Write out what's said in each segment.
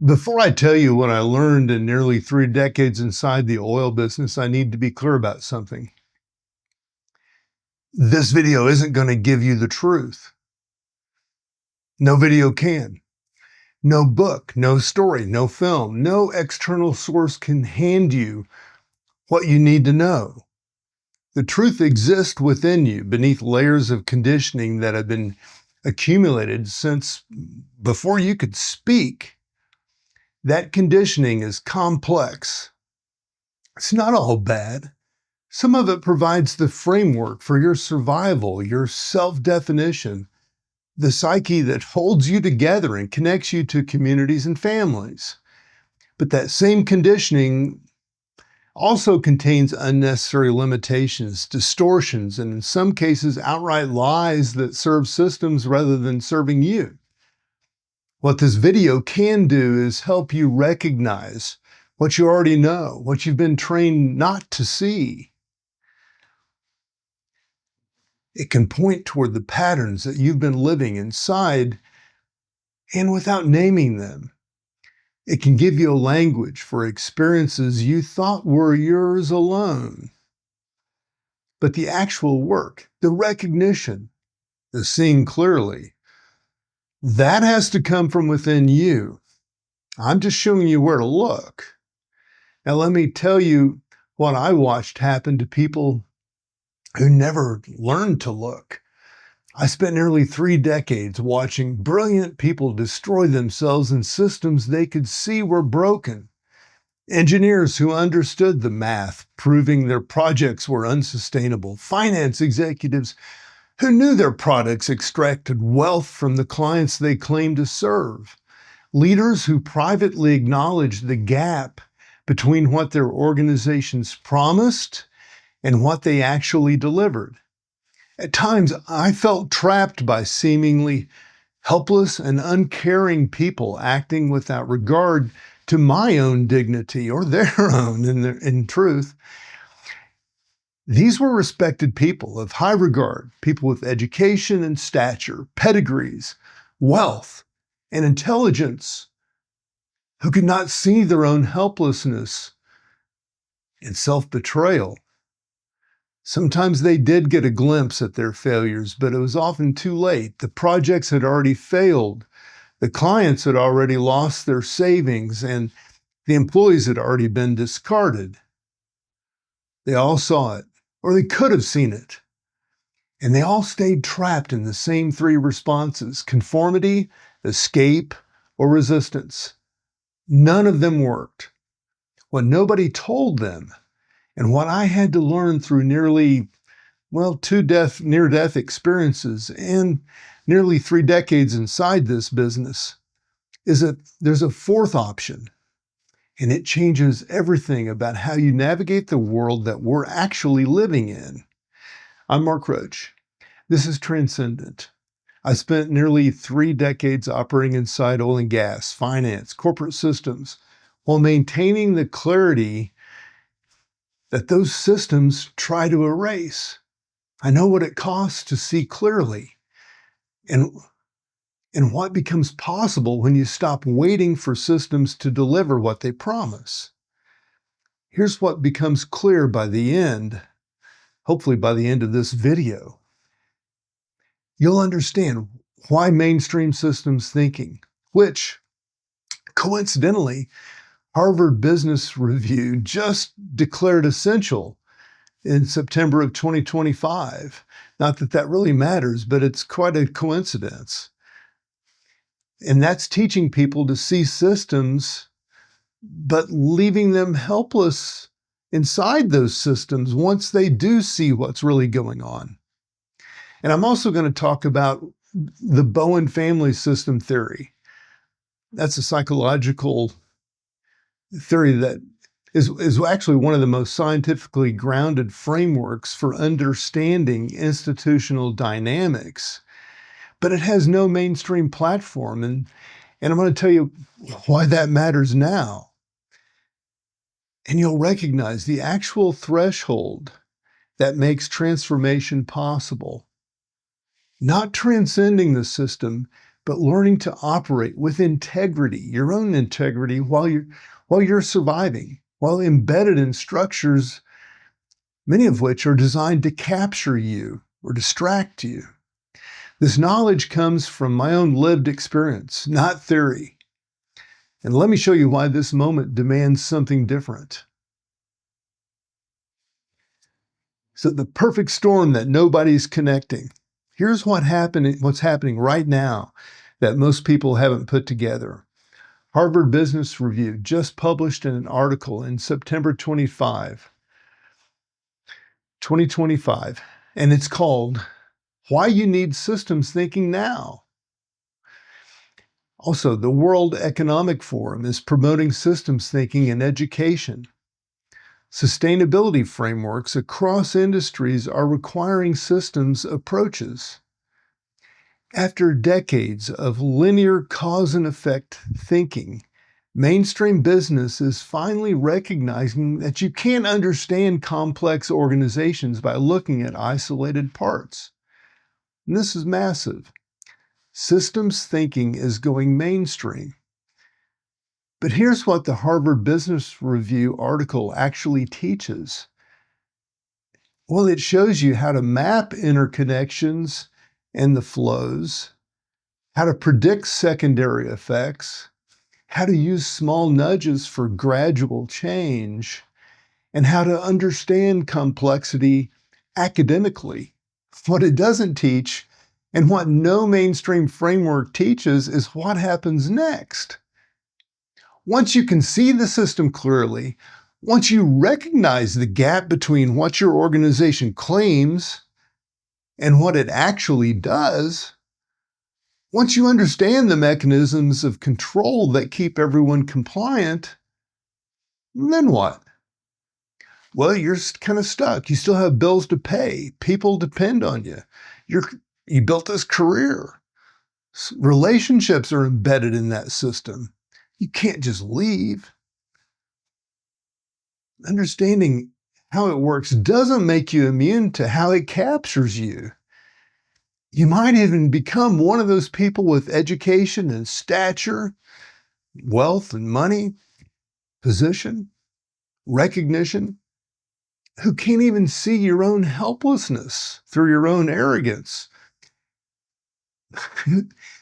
Before I tell you what I learned in nearly 3 decades inside the oil business, I need to be clear about something. This video isn't going to give you the truth. No video can. No book, no story, no film, no external source can hand you what you need to know. The truth exists within you beneath layers of conditioning that have been accumulated since before you could speak. That conditioning is complex. It's not all bad. Some of it provides the framework for your survival, your self-definition, the psyche that holds you together and connects you to communities and families. But that same conditioning also contains unnecessary limitations, distortions, and in some cases, outright lies that serve systems rather than serving you. What this video can do is help you recognize what you already know, what you've been trained not to see. It can point toward the patterns that you've been living inside and without naming them. It can give you a language for experiences you thought were yours alone. But the actual work, the recognition, the seeing clearly, that has to come from within you. I'm just showing you where to look. Now, let me tell you what I watched happen to people who never learned to look. I spent nearly 3 decades watching brilliant people destroy themselves in systems they could see were broken. Engineers who understood the math, proving their projects were unsustainable. Finance executives who knew their products extracted wealth from the clients they claimed to serve. Leaders who privately acknowledged the gap between what their organizations promised and what they actually delivered. At times, I felt trapped by seemingly helpless and uncaring people acting without regard to my own dignity or their own in truth. These were respected people of high regard, people with education and stature, pedigrees, wealth, and intelligence, who could not see their own helplessness and self-betrayal. Sometimes they did get a glimpse at their failures, but it was often too late. The projects had already failed. The clients had already lost their savings, and the employees had already been discarded. They all saw it, or they could have seen it. And they all stayed trapped in the same 3 responses: conformity, escape, or resistance. None of them worked. What nobody told them, and what I had to learn through nearly, 2 near-death experiences and nearly 3 decades inside this business, is that there's a 4th option, and it changes everything about how you navigate the world that we're actually living in. I'm Mark Roach. This is Transcendent. I spent nearly 3 decades operating inside oil and gas, finance, corporate systems, while maintaining the clarity that those systems try to erase. I know what it costs to see clearly and what becomes possible when you stop waiting for systems to deliver what they promise. Here's what becomes clear by the end, hopefully by the end of this video. You'll understand why mainstream systems thinking, which coincidentally, Harvard Business Review just declared essential in September of 2025. Not that that really matters, but it's quite a coincidence. And that's teaching people to see systems, but leaving them helpless inside those systems once they do see what's really going on. And I'm also going to talk about the Bowen family system theory. That's a psychological theory that is actually one of the most scientifically grounded frameworks for understanding institutional dynamics. But it has no mainstream platform, and I'm going to tell you why that matters now. And you'll recognize the actual threshold that makes transformation possible. Not transcending the system, but learning to operate with integrity, your own integrity, while you're surviving, while embedded in structures, many of which are designed to capture you or distract you. This knowledge comes from my own lived experience, not theory. And let me show you why this moment demands something different. So the perfect storm that nobody's connecting. Here's what's happening right now that most people haven't put together. Harvard Business Review just published an article in September 2025, and it's called Why You Need Systems Thinking Now. Also, the World Economic Forum is promoting systems thinking in education. Sustainability frameworks across industries are requiring systems approaches. After decades of linear cause and effect thinking, mainstream business is finally recognizing that you can't understand complex organizations by looking at isolated parts. And this is massive. Systems thinking is going mainstream. But here's what the Harvard Business Review article actually teaches. Well, it shows you how to map interconnections and the flows, how to predict secondary effects, how to use small nudges for gradual change, and how to understand complexity academically. What it doesn't teach, and what no mainstream framework teaches, is what happens next. Once you can see the system clearly, once you recognize the gap between what your organization claims and what it actually does, once you understand the mechanisms of control that keep everyone compliant, then what? Well, you're kind of stuck. You still have bills to pay. People depend on you. You built this career. Relationships are embedded in that system. You can't just leave. Understanding how it works doesn't make you immune to how it captures you. You might even become one of those people with education and stature, wealth and money, position, recognition, who can't even see your own helplessness through your own arrogance.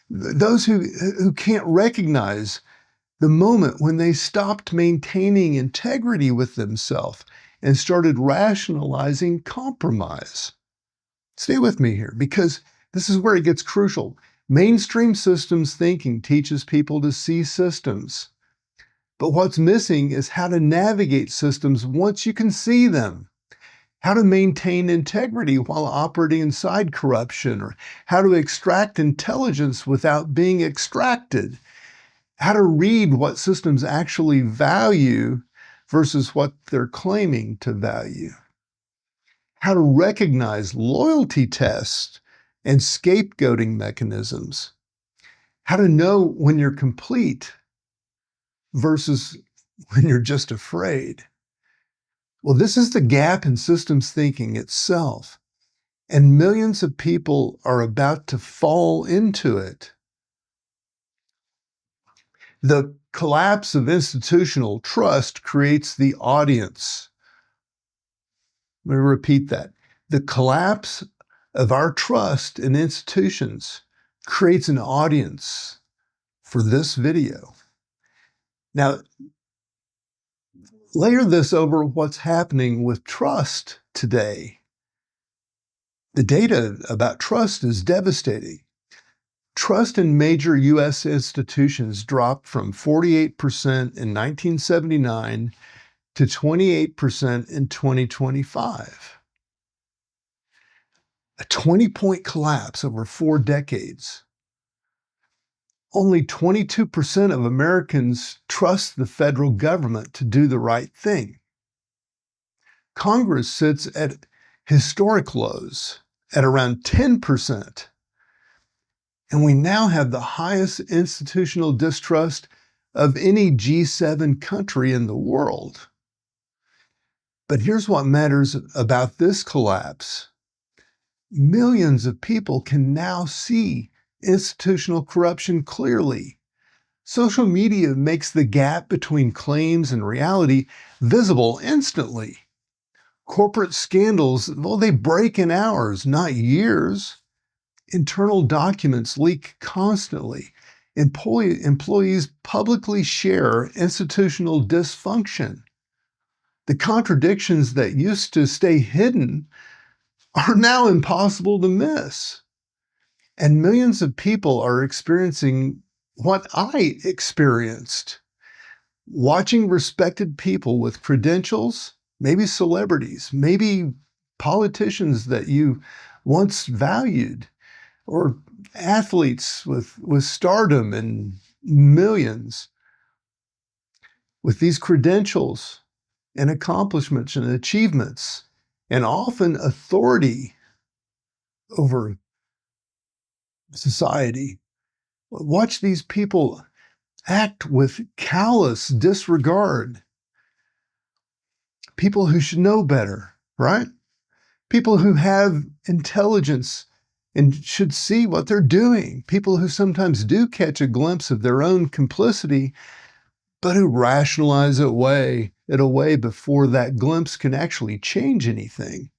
Those who can't recognize the moment when they stopped maintaining integrity with themselves and started rationalizing compromise. Stay with me here, because this is where it gets crucial. Mainstream systems thinking teaches people to see systems. But what's missing is how to navigate systems once you can see them. How to maintain integrity while operating inside corruption, or how to extract intelligence without being extracted. How to read what systems actually value versus what they're claiming to value. How to recognize loyalty tests and scapegoating mechanisms. How to know when you're complete versus when you're just afraid. Well, this is the gap in systems thinking itself, and millions of people are about to fall into it. The collapse of institutional trust creates the audience. Let me repeat that. The collapse of our trust in institutions creates an audience for this video. Now, layer this over what's happening with trust today. The data about trust is devastating. Trust in major U.S. institutions dropped from 48% in 1979 to 28% in 2025. A 20-point collapse over 4 decades. Only 22% of Americans trust the federal government to do the right thing. Congress sits at historic lows at around 10%. And we now have the highest institutional distrust of any G7 country in the world. But here's what matters about this collapse. Millions of people can now see institutional corruption clearly. Social media makes the gap between claims and reality visible instantly. Corporate scandals, well, they break in hours, not years. Internal documents leak constantly. Employees publicly share institutional dysfunction. The contradictions that used to stay hidden are now impossible to miss. And millions of people are experiencing what I experienced. Watching respected people with credentials, maybe celebrities, maybe politicians that you once valued, or athletes with stardom and millions, with these credentials and accomplishments and achievements, and often authority over society. Watch these people act with callous disregard. People who should know better, right? People who have intelligence and should see what they're doing. People who sometimes do catch a glimpse of their own complicity, but who rationalize it away before that glimpse can actually change anything.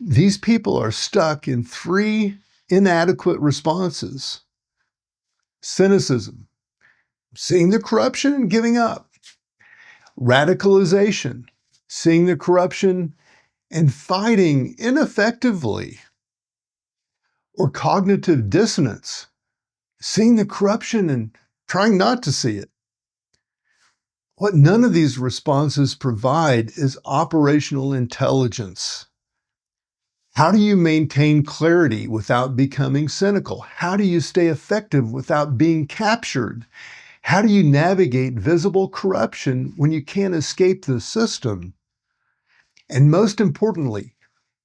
These people are stuck in three inadequate responses: cynicism, seeing the corruption and giving up; radicalization, seeing the corruption and fighting ineffectively; or cognitive dissonance, seeing the corruption and trying not to see it. What none of these responses provide is operational intelligence. How do you maintain clarity without becoming cynical? How do you stay effective without being captured? How do you navigate visible corruption when you can't escape the system? And most importantly,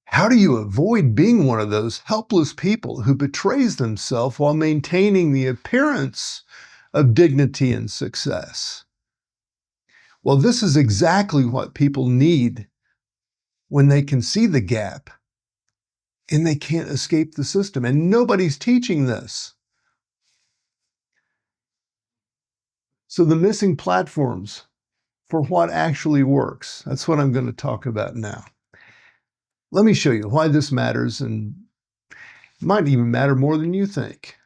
how do you avoid being one of those helpless people who betrays themselves while maintaining the appearance of dignity and success? Well, this is exactly what people need when they can see the gap and they can't escape the system. And nobody's teaching this. So the missing platforms for what actually works, that's what I'm going to talk about now. Let me show you why this matters, and it might even matter more than you think.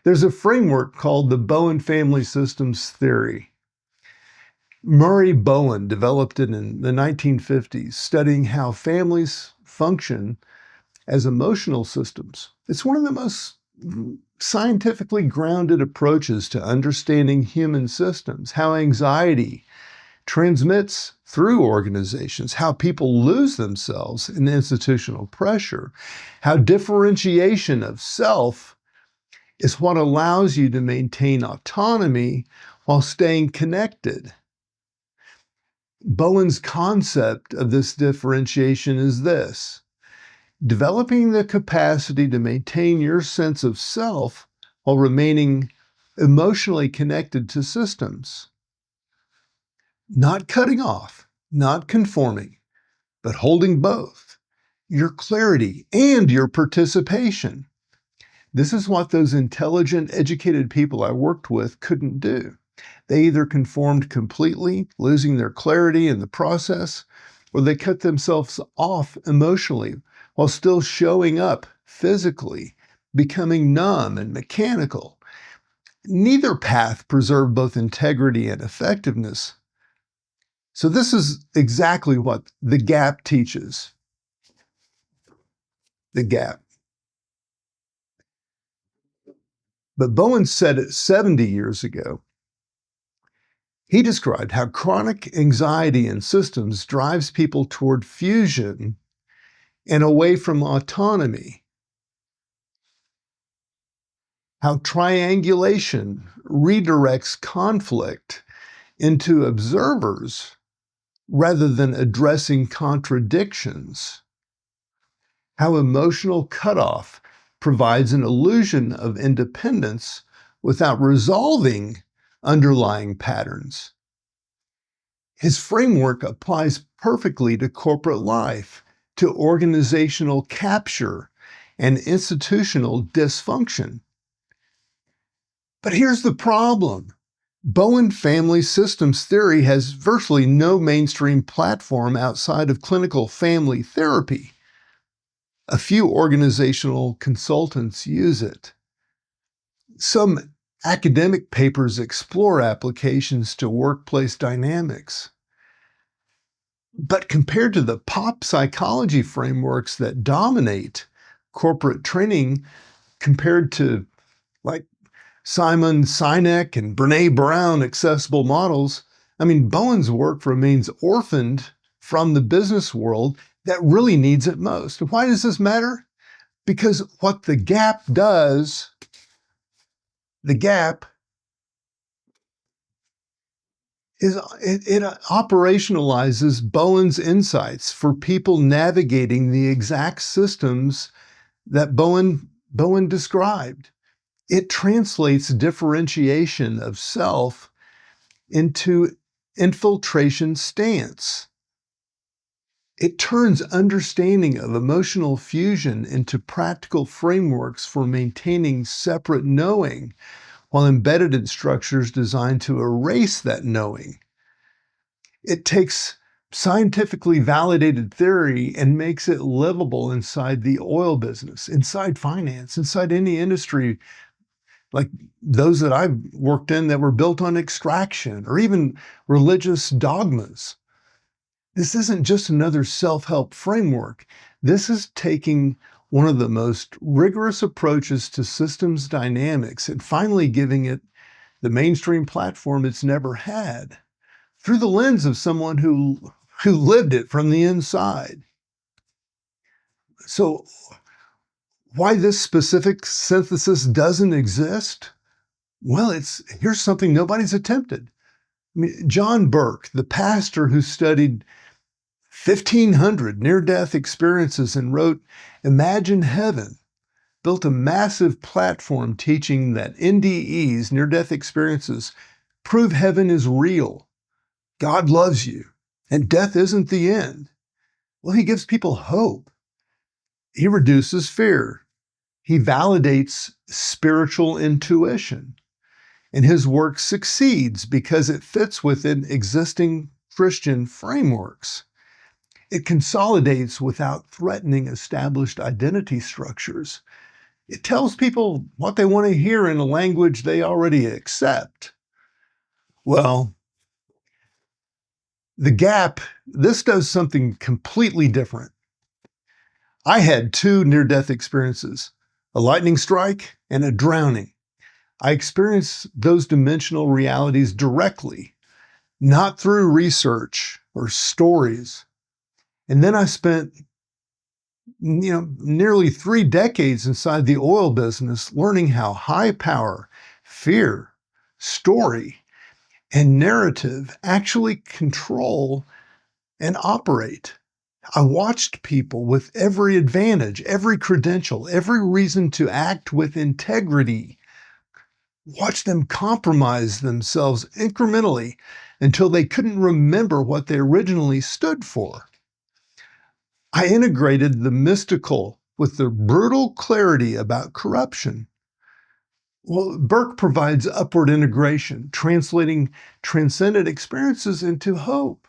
There's a framework called the Bowen Family Systems Theory. Murray Bowen developed it in the 1950s, studying how families function as emotional systems. It's one of the most scientifically grounded approaches to understanding human systems, how anxiety transmits through organizations, how people lose themselves in institutional pressure, how differentiation of self is what allows you to maintain autonomy while staying connected. Bowen's concept of this differentiation is this: developing the capacity to maintain your sense of self while remaining emotionally connected to systems. Not cutting off, not conforming, but holding both, your clarity and your participation. This is what those intelligent, educated people I worked with couldn't do. They either conformed completely, losing their clarity in the process, or they cut themselves off emotionally while still showing up physically, becoming numb and mechanical. Neither path preserved both integrity and effectiveness. So this is exactly what the gap teaches. The gap. But Bowen said it 70 years ago. He described how chronic anxiety in systems drives people toward fusion and away from autonomy. How triangulation redirects conflict into observers rather than addressing contradictions. How emotional cutoff provides an illusion of independence without resolving underlying patterns. His framework applies perfectly to corporate life, to organizational capture, and institutional dysfunction. But here's the problem. Bowen family systems theory has virtually no mainstream platform outside of clinical family therapy. A few organizational consultants use it. Some academic papers explore applications to workplace dynamics. But compared to the pop psychology frameworks that dominate corporate training, compared to like Simon Sinek and Brene Brown accessible models, Bowen's work remains orphaned from the business world that really needs it most. Why does this matter? Because what the gap does, the gap is it operationalizes Bowen's insights for people navigating the exact systems that Bowen described. It translates differentiation of self into infiltration stance. It turns understanding of emotional fusion into practical frameworks for maintaining separate knowing, while embedded in structures designed to erase that knowing. It takes scientifically validated theory and makes it livable inside the oil business, inside finance, inside any industry like those that I've worked in that were built on extraction or even religious dogmas. This isn't just another self-help framework. This is taking one of the most rigorous approaches to systems dynamics and finally giving it the mainstream platform it's never had through the lens of someone who lived it from the inside. So why this specific synthesis doesn't exist? Well, here's something nobody's attempted. John Burke, the pastor who studied 1,500 near-death experiences and wrote Imagine Heaven, built a massive platform teaching that NDEs, near-death experiences, prove heaven is real. God loves you, and death isn't the end. Well, he gives people hope. He reduces fear. He validates spiritual intuition. And his work succeeds because it fits within existing Christian frameworks. It consolidates without threatening established identity structures. It tells people what they want to hear in a language they already accept. Well, the gap, this does something completely different. I had two near-death experiences, a lightning strike and a drowning. I experienced those dimensional realities directly, not through research or stories. And then I spent, nearly 3 decades inside the oil business learning how high power, fear, story, and narrative actually control and operate. I watched people with every advantage, every credential, every reason to act with integrity, watch them compromise themselves incrementally until they couldn't remember what they originally stood for. I integrated the mystical with the brutal clarity about corruption. Well, Burke provides upward integration, translating transcendent experiences into hope.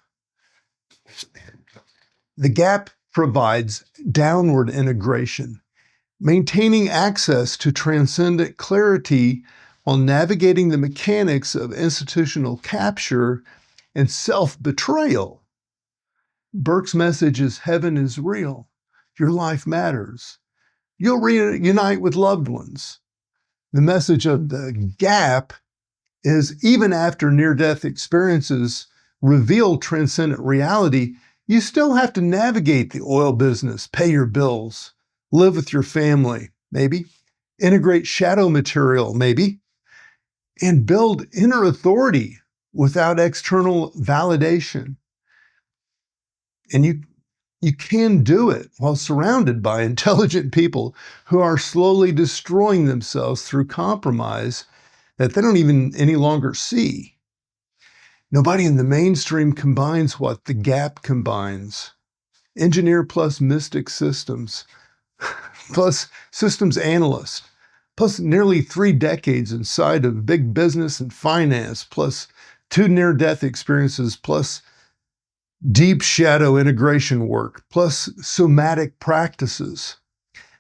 The gap provides downward integration, maintaining access to transcendent clarity while navigating the mechanics of institutional capture and self-betrayal. Burke's message is heaven is real. Your life matters. You'll reunite with loved ones. The message of the gap is even after near-death experiences reveal transcendent reality, you still have to navigate the oil business, pay your bills, live with your family, maybe, integrate shadow material, maybe, and build inner authority without external validation. And you can do it while surrounded by intelligent people who are slowly destroying themselves through compromise that they don't even any longer see. Nobody in the mainstream combines what the gap combines. Engineer plus mystic systems. plus systems analyst, plus nearly 3 decades inside of big business and finance, plus 2 near-death experiences, plus deep shadow integration work, plus somatic practices.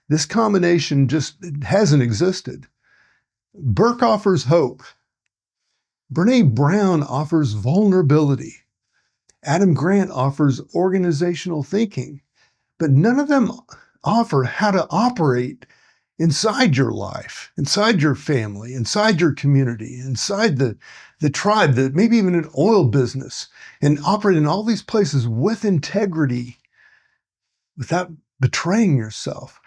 This combination just hasn't existed. Burke offers hope. Brene Brown offers vulnerability. Adam Grant offers organizational thinking. But none of them offer how to operate inside your life, inside your family, inside your community, inside the tribe, maybe even an oil business, and operate in all these places with integrity without betraying yourself.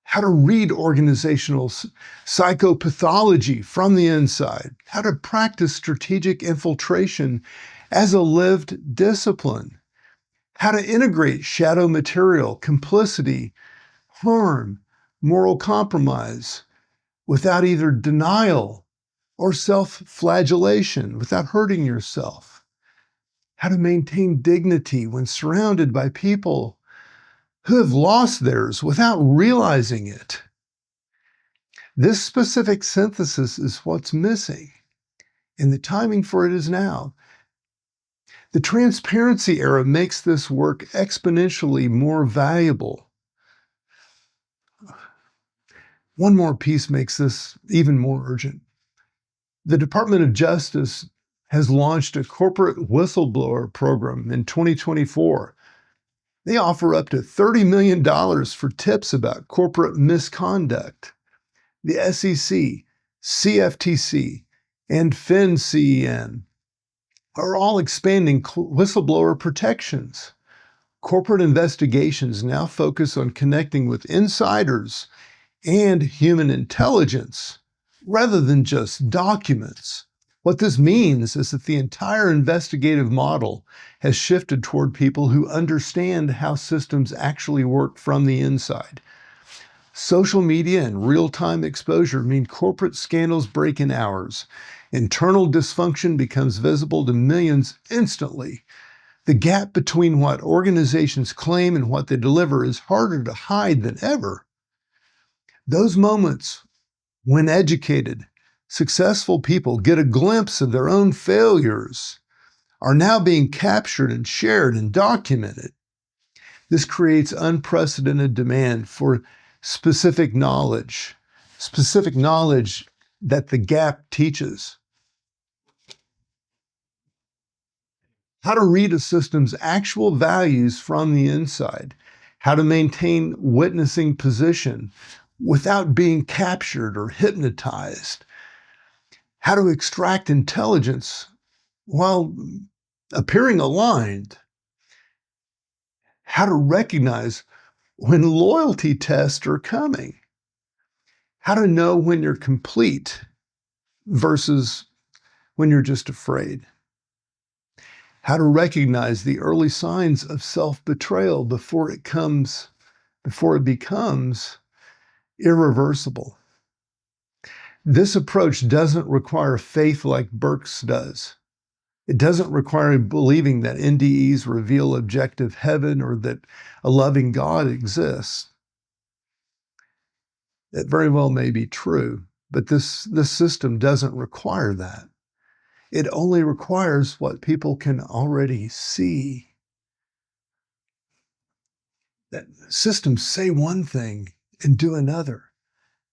How to read organizational psychopathology from the inside, how to practice strategic infiltration as a lived discipline, how to integrate shadow material, complicity, harm, moral compromise without either denial or self-flagellation, without hurting yourself, how to maintain dignity when surrounded by people who have lost theirs without realizing it. This specific synthesis is what's missing, and the timing for it is now. The transparency era makes this work exponentially more valuable. One more piece makes this even more urgent. The Department of Justice has launched a corporate whistleblower program in 2024. They offer up to $30 million for tips about corporate misconduct. The SEC, CFTC, and FinCEN are all expanding whistleblower protections. Corporate investigations now focus on connecting with insiders and human intelligence rather than just documents. What this means is that the entire investigative model has shifted toward people who understand how systems actually work from the inside. Social media and real-time exposure mean corporate scandals break in hours. Internal dysfunction becomes visible to millions instantly. The gap between what organizations claim and what they deliver is harder to hide than ever. Those moments when educated, successful people get a glimpse of their own failures are now being captured and shared and documented. This creates unprecedented demand for specific knowledge that the gap teaches. How to read a system's actual values from the inside, how to maintain witnessing position without being captured or hypnotized, how to extract intelligence while appearing aligned, how to recognize when loyalty tests are coming, how to know when you're complete versus when you're just afraid, how to recognize the early signs of self-betrayal before it becomes irreversible. This approach doesn't require faith like Burke's does. It doesn't require believing that NDEs reveal objective heaven or that a loving God exists. That very well may be true, but this system doesn't require that. It only requires what people can already see. That systems say one thing and do another.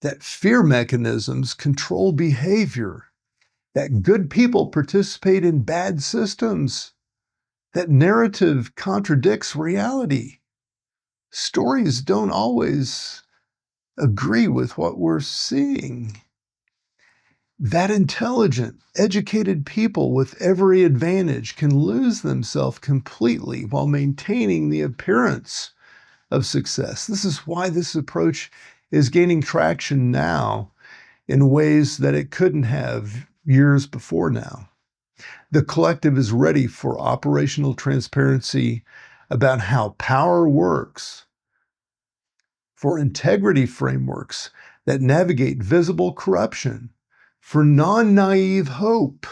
That fear mechanisms control behavior. That good people participate in bad systems. That narrative contradicts reality. Stories don't always agree with what we're seeing. That intelligent, educated people with every advantage can lose themselves completely while maintaining the appearance of success. This is why this approach is gaining traction now in ways that it couldn't have years before now. The collective is ready for operational transparency about how power works, for integrity frameworks that navigate visible corruption, for non-naive hope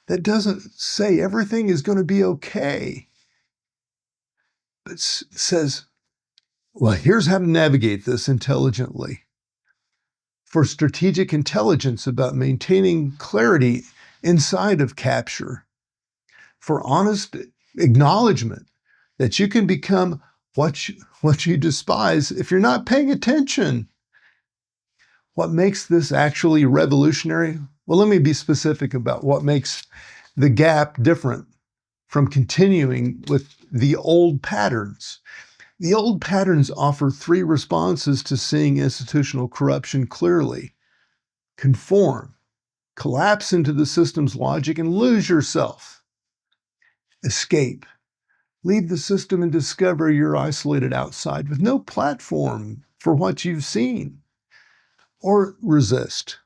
that doesn't say everything is going to be okay, but says Well, here's how to navigate this intelligently. For strategic intelligence about maintaining clarity inside of capture, for honest acknowledgement that you can become what you despise if you're not paying attention. What makes this actually revolutionary? Well, let me be specific about what makes the gap different from continuing with the old patterns. The old patterns offer three responses to seeing institutional corruption clearly: conform, collapse into the system's logic, and lose yourself. Escape, leave the system and discover you're isolated outside with no platform for what you've seen. Or resist,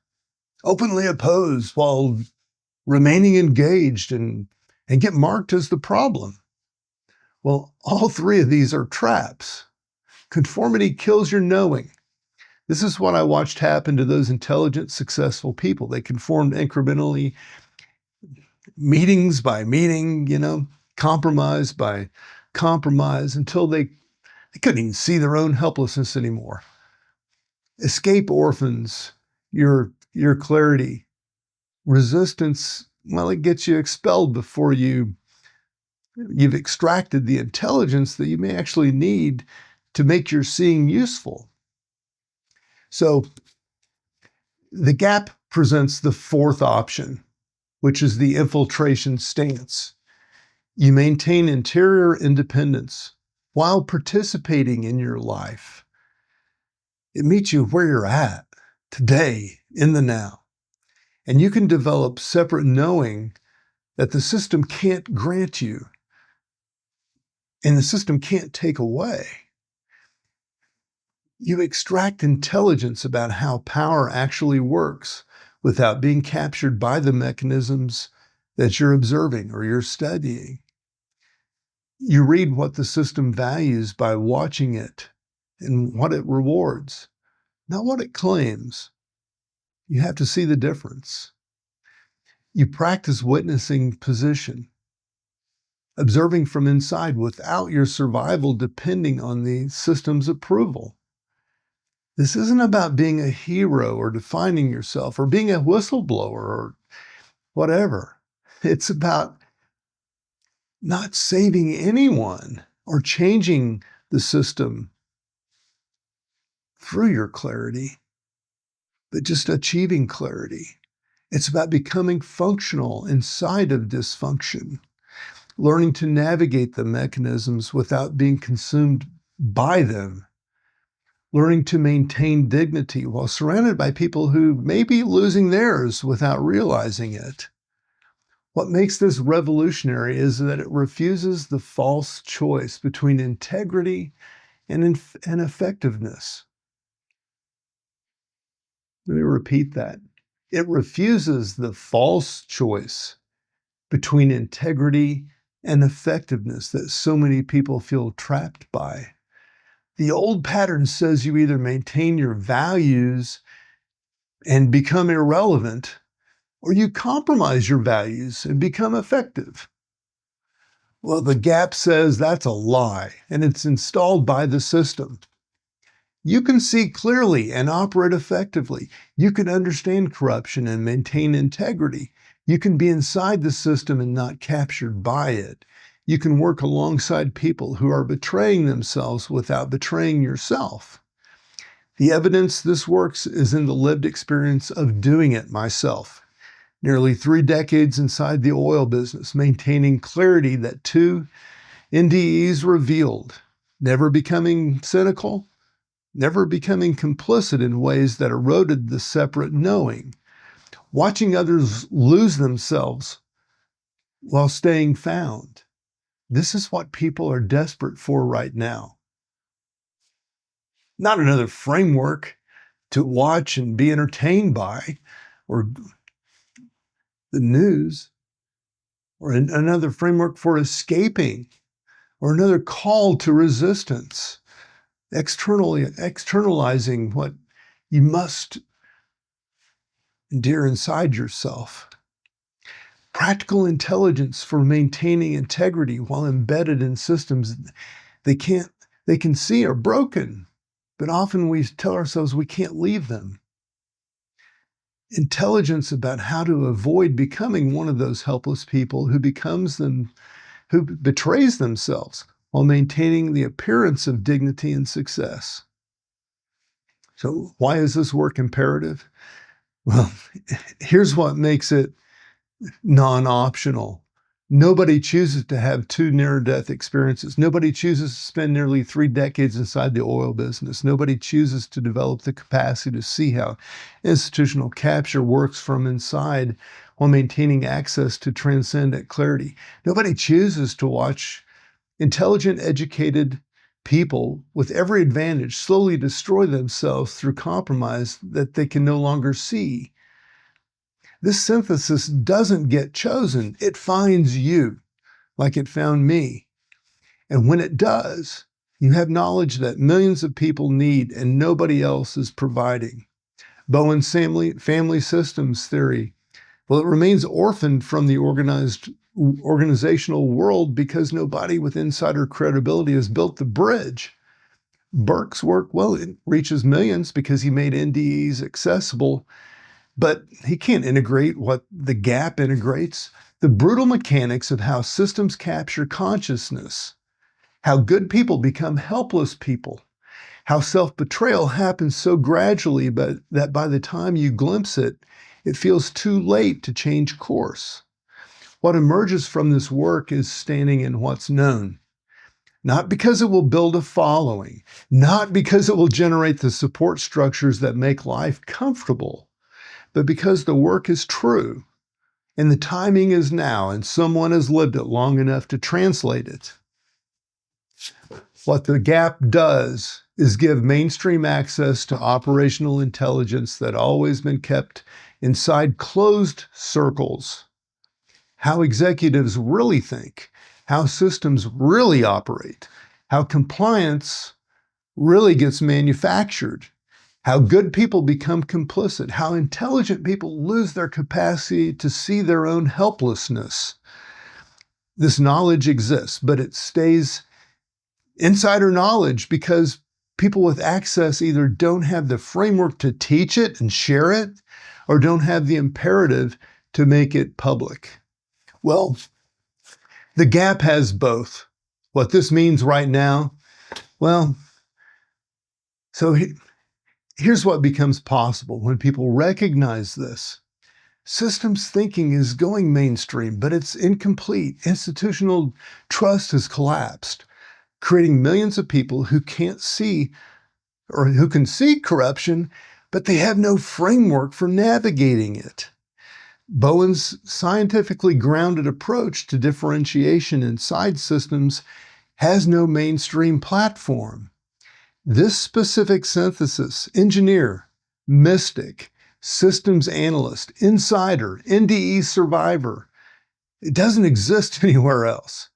openly oppose while remaining engaged and get marked as the problem. Well, all three of these are traps. Conformity kills your knowing. This is what I watched happen to those intelligent, successful people. They conformed incrementally, meetings by meeting, compromise by compromise, until they couldn't even see their own helplessness anymore. Escape orphans your clarity. Resistance, well, it gets you expelled before you've extracted the intelligence that you may actually need to make your seeing useful. So the gap presents the fourth option, which is the infiltration stance. You maintain interior independence while participating in your life. It meets you where you're at today, in the now. And you can develop separate knowing that the system can't grant you and the system can't take away. You extract intelligence about how power actually works without being captured by the mechanisms that you're observing or you're studying. You read what the system values by watching it and what it rewards, not what it claims. You have to see the difference. You practice witnessing position, observing from inside without your survival depending on the system's approval. This isn't about being a hero or defining yourself or being a whistleblower or whatever. It's about not saving anyone or changing the system through your clarity, but just achieving clarity. It's about becoming functional inside of dysfunction, learning to navigate the mechanisms without being consumed by them, learning to maintain dignity while surrounded by people who may be losing theirs without realizing it. What makes this revolutionary is that it refuses the false choice between integrity and effectiveness. Let me repeat that. It refuses the false choice between integrity and effectiveness that so many people feel trapped by. The old pattern says you either maintain your values and become irrelevant, or you compromise your values and become effective. Well, the gap says that's a lie, and it's installed by the system. You can see clearly and operate effectively. You can understand corruption and maintain integrity. You can be inside the system and not captured by it. You can work alongside people who are betraying themselves without betraying yourself. The evidence this works is in the lived experience of doing it myself. Nearly 3 decades inside the oil business, maintaining clarity that 2 NDEs revealed, never becoming cynical, never becoming complicit in ways that eroded the separate knowing, watching others lose themselves while staying found. This is what people are desperate for right now. Not another framework to watch and be entertained by, or the news, or another framework for escaping, or another call to resistance, externalizing what you must endure inside yourself. Practical intelligence for maintaining integrity while embedded in systems they can't they can see are broken, but often we tell ourselves we can't leave them. Intelligence about how to avoid becoming one of those helpless people who betrays themselves while maintaining the appearance of dignity and success. So why is this work imperative? Well, here's what makes it non-optional. Nobody chooses to have 2 near-death experiences. Nobody chooses to spend nearly 3 decades inside the oil business. Nobody chooses to develop the capacity to see how institutional capture works from inside while maintaining access to transcendent clarity. Nobody chooses to watch intelligent, educated people with every advantage slowly destroy themselves through compromise that they can no longer see. This synthesis doesn't get chosen. It finds you, like it found me. And when it does, you have knowledge that millions of people need and nobody else is providing. Bowen's family systems theory, well, it remains orphaned from the organizational world because nobody with insider credibility has built the bridge. Burke's work, well, it reaches millions because he made NDEs accessible, but he can't integrate what the gap integrates. The brutal mechanics of how systems capture consciousness, how good people become helpless people, how self-betrayal happens so gradually but that by the time you glimpse it, it feels too late to change course. What emerges from this work is standing in what's known. Not because it will build a following, not because it will generate the support structures that make life comfortable, but because the work is true, and the timing is now, and someone has lived it long enough to translate it. What the gap does is give mainstream access to operational intelligence that always been kept inside closed circles. How executives really think, how systems really operate, how compliance really gets manufactured, how good people become complicit, how intelligent people lose their capacity to see their own helplessness. This knowledge exists, but it stays insider knowledge because people with access either don't have the framework to teach it and share it, or don't have the imperative to make it public. Well, the gap has both. What this means right now, well, so here's what becomes possible when people recognize this. Systems thinking is going mainstream, but it's incomplete. Institutional trust has collapsed, creating millions of people who can't see or who can see corruption, but they have no framework for navigating it. Bowen's scientifically grounded approach to differentiation inside systems has no mainstream platform. This specific synthesis, engineer, mystic, systems analyst, insider, NDE survivor, it doesn't exist anywhere else.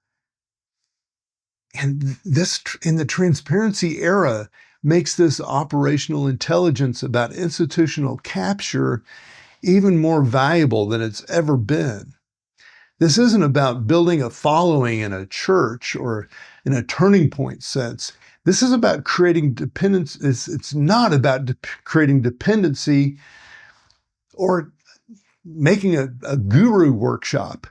And this, in the transparency era, makes this operational intelligence about institutional capture even more valuable than it's ever been. This isn't about building a following in a church or in a turning point sense. This is about creating dependence. It's not about creating dependency or making a guru workshop.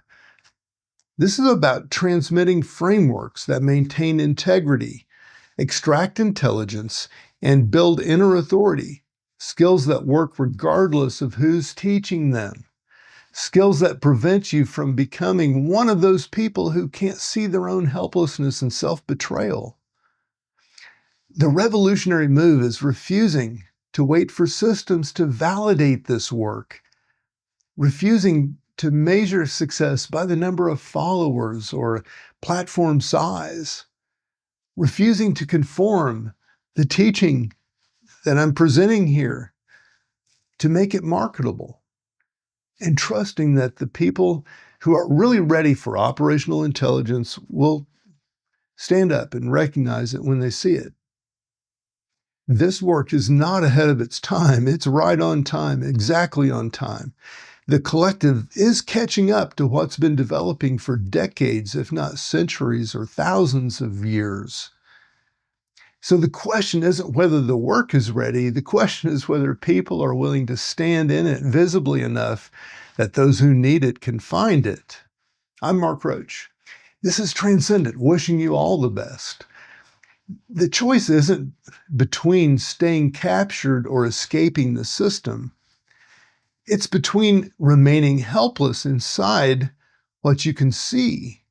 This is about transmitting frameworks that maintain integrity, extract intelligence, and build inner authority, skills that work regardless of who's teaching them, skills that prevent you from becoming one of those people who can't see their own helplessness and self-betrayal. The revolutionary move is refusing to wait for systems to validate this work, refusing to measure success by the number of followers or platform size, refusing to conform the teaching that I'm presenting here to make it marketable, and trusting that the people who are really ready for operational intelligence will stand up and recognize it when they see it. This work is not ahead of its time. It's right on time, exactly on time. The collective is catching up to what's been developing for decades, if not centuries or thousands of years. So the question isn't whether the work is ready. The question is whether people are willing to stand in it visibly enough that those who need it can find it. I'm Mark Roach. This is Transcendent, wishing you all the best. The choice isn't between staying captured or escaping the system. It's between remaining helpless inside what you can see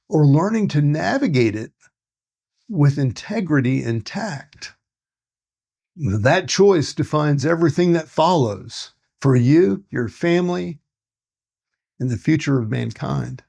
or learning to navigate it with integrity and tact. That choice defines everything that follows for you, your family, and the future of mankind.